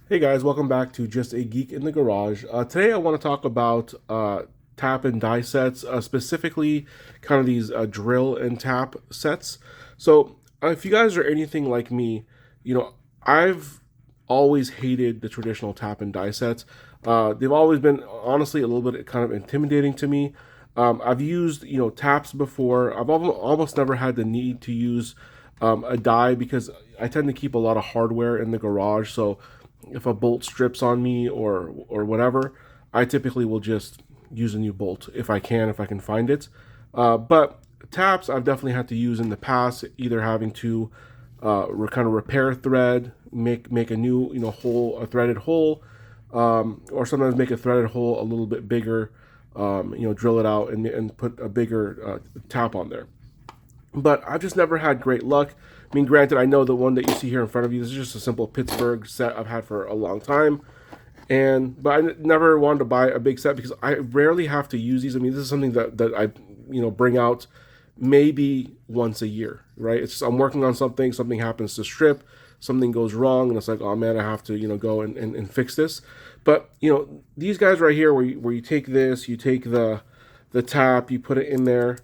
Hey guys, welcome back to Just a Geek in the Garage. Today I want to talk about tap and die sets, specifically kind of these drill and tap sets. So if you guys are anything like me, I've always hated the traditional tap and die sets. They've always been honestly a little bit kind of intimidating to me. I've used taps before. I've almost never had the need to use a die because I tend to keep a lot of hardware in the garage. So if a bolt strips on me or whatever, I typically will just use a new bolt if I can find it. But taps I've definitely had to use in the past, either having to kind of repair thread, make a new hole, a threaded hole, or sometimes make a threaded hole a little bit bigger. Drill it out and put a bigger tap on there. But I've just never had great luck. I mean, granted, I know the one that you see here in front of you. This is just a simple Pittsburgh set I've had for a long time, but I never wanted to buy a big set because I rarely have to use these. I mean, this is something that I bring out maybe once a year, right? It's just, I'm working on something happens to strip, something goes wrong, and it's like, oh man, I have to go and fix this. But these guys right here, where you take this, you take the tap, you put it in there,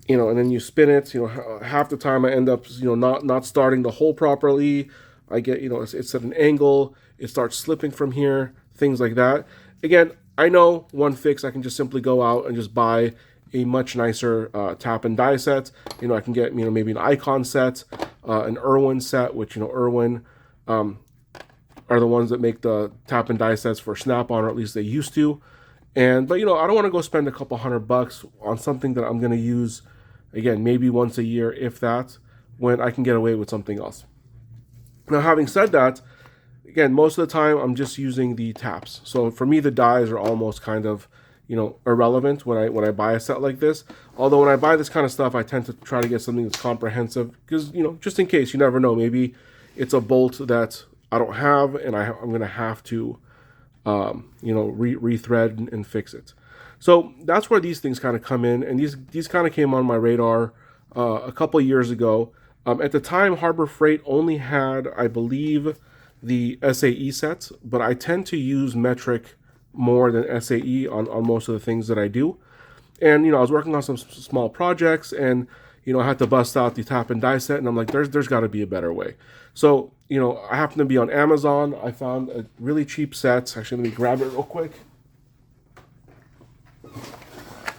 and then you spin it. Half the time I end up, not starting the hole properly. I get, it's at an angle. It starts slipping from here. Things like that. Again, I know one fix. I can just simply go out and just buy a much nicer tap and die set. I can get, maybe an Icon set, an Irwin set, which Irwin are the ones that make the tap and die sets for Snap-on, or at least they used to. But I don't want to go spend a couple $100 on something that I'm going to use again maybe once a year, if that, when I can get away with something else. Now, having said that, again, most of the time I'm just using the taps. So for me, the dies are almost kind of irrelevant when I buy a set like this. Although when I buy this kind of stuff, I tend to try to get something that's comprehensive because just in case, you never know, maybe it's a bolt that I don't have and I'm going to have to rethread and fix it. So that's where these things kind of come in, and these kind of came on my radar a couple of years ago. At the time, Harbor Freight only had, I believe, the SAE sets, but I tend to use metric more than SAE on most of the things that I do. And I was working on some small projects, and I had to bust out the tap and die set, and I'm like, there's got to be a better way. So I happened to be on Amazon. I found a really cheap set. Actually, let me grab it real quick.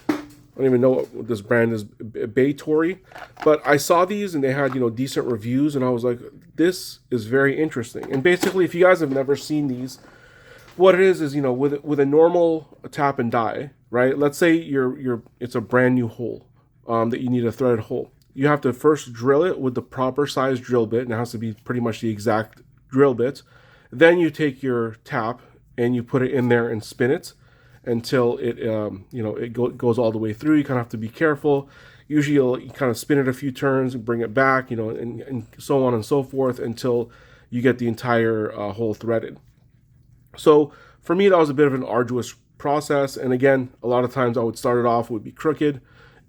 I don't even know what this brand is, Baytori, but I saw these and they had decent reviews, and I was like, this is very interesting. And basically, if you guys have never seen these, what it is with a normal tap and die, right? Let's say it's a brand new hole that you need a threaded hole. You have to first drill it with the proper size drill bit, and it has to be pretty much the exact drill bit. Then you take your tap and you put it in there and spin it until it goes all the way through. You kind of have to be careful. Usually you kind of spin it a few turns and bring it back, and so on and so forth until you get the entire hole threaded. So for me, that was a bit of an arduous process. And again, a lot of times I would start it off, it would be crooked.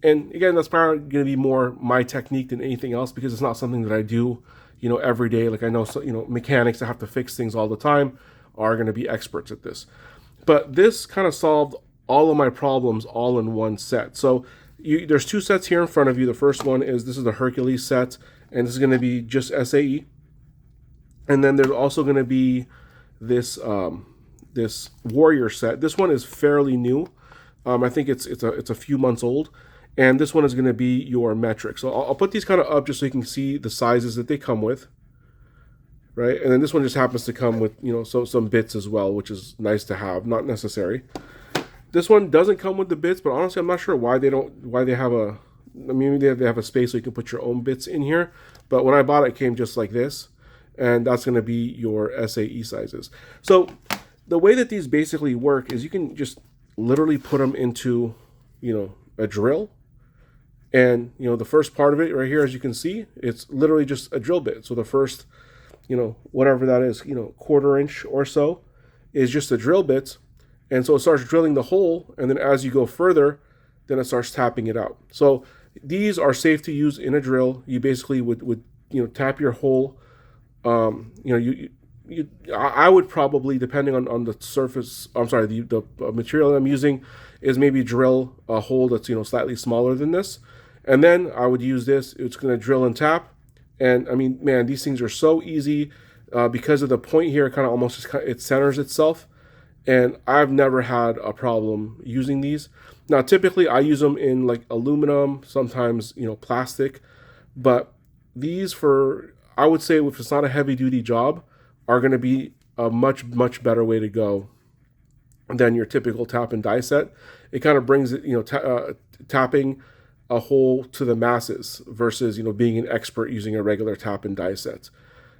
And again, that's probably going to be more my technique than anything else because it's not something that I do, every day. Like I know, mechanics that have to fix things all the time are going to be experts at this. But this kind of solved all of my problems all in one set. So there's two sets here in front of you. The first one is the Hercules set, and this is going to be just SAE. And then there's also going to be this this Warrior set. This one is fairly new. I think it's a few months old, and this one is going to be your metric. So I'll put these kind of up just so you can see the sizes that they come with. Right, and then this one just happens to come with some bits as well, which is nice to have, not necessary. This one doesn't come with the bits, but honestly, I'm not sure why they have a. I mean, maybe they have a space so you can put your own bits in here. But when I bought it, it came just like this, and that's going to be your SAE sizes. So the way that these basically work is you can just literally put them into a drill, and the first part of it right here, as you can see, it's literally just a drill bit. So the first whatever that is, quarter inch or so is just a drill bit. And so it starts drilling the hole. And then as you go further, then it starts tapping it out. So these are safe to use in a drill. You basically would tap your hole. I would probably, depending on the surface, I'm sorry, the material that I'm using, is maybe drill a hole that's slightly smaller than this, and then I would use this. It's going to drill and tap, and I mean, man, these things are so easy because of the point here. It kind of almost it centers itself, and I've never had a problem using these. Now, typically, I use them in like aluminum, sometimes plastic, but these I would say if it's not a heavy duty job, are going to be a much better way to go than your typical tap and die set. It kind of brings it, tapping a hole to the masses versus being an expert using a regular tap and die set.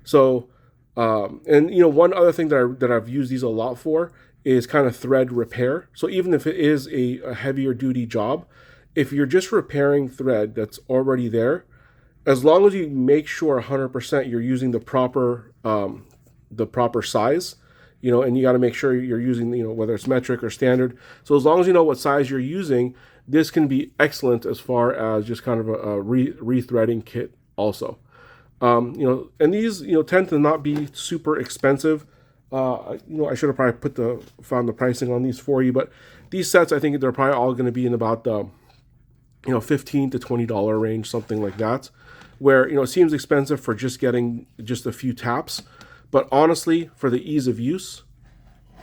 So, and one other thing that I've used these a lot for is kind of thread repair. So even if it is a heavier duty job, if you're just repairing thread that's already there, as long as you make sure 100% you're using the proper size, and you got to make sure you're using, whether it's metric or standard. So as long as you know what size you're using, this can be excellent as far as just kind of a rethreading kit also. And these, tend to not be super expensive. I should have probably found the pricing on these for you, but these sets, I think they're probably all going to be in about the, $15 to $20 range, something like that, where, it seems expensive for just getting just a few taps. But honestly, for the ease of use,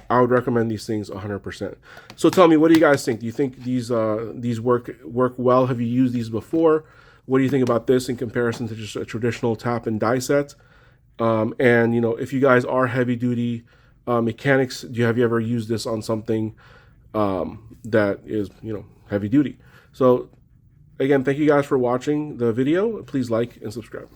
I would recommend these things 100%. So tell me, what do you guys think? Do you think these work well? Have you used these before? What do you think about this in comparison to just a traditional tap and die set? And if you guys are heavy duty mechanics, have you ever used this on something that is heavy duty? So again, thank you guys for watching the video. Please like and subscribe.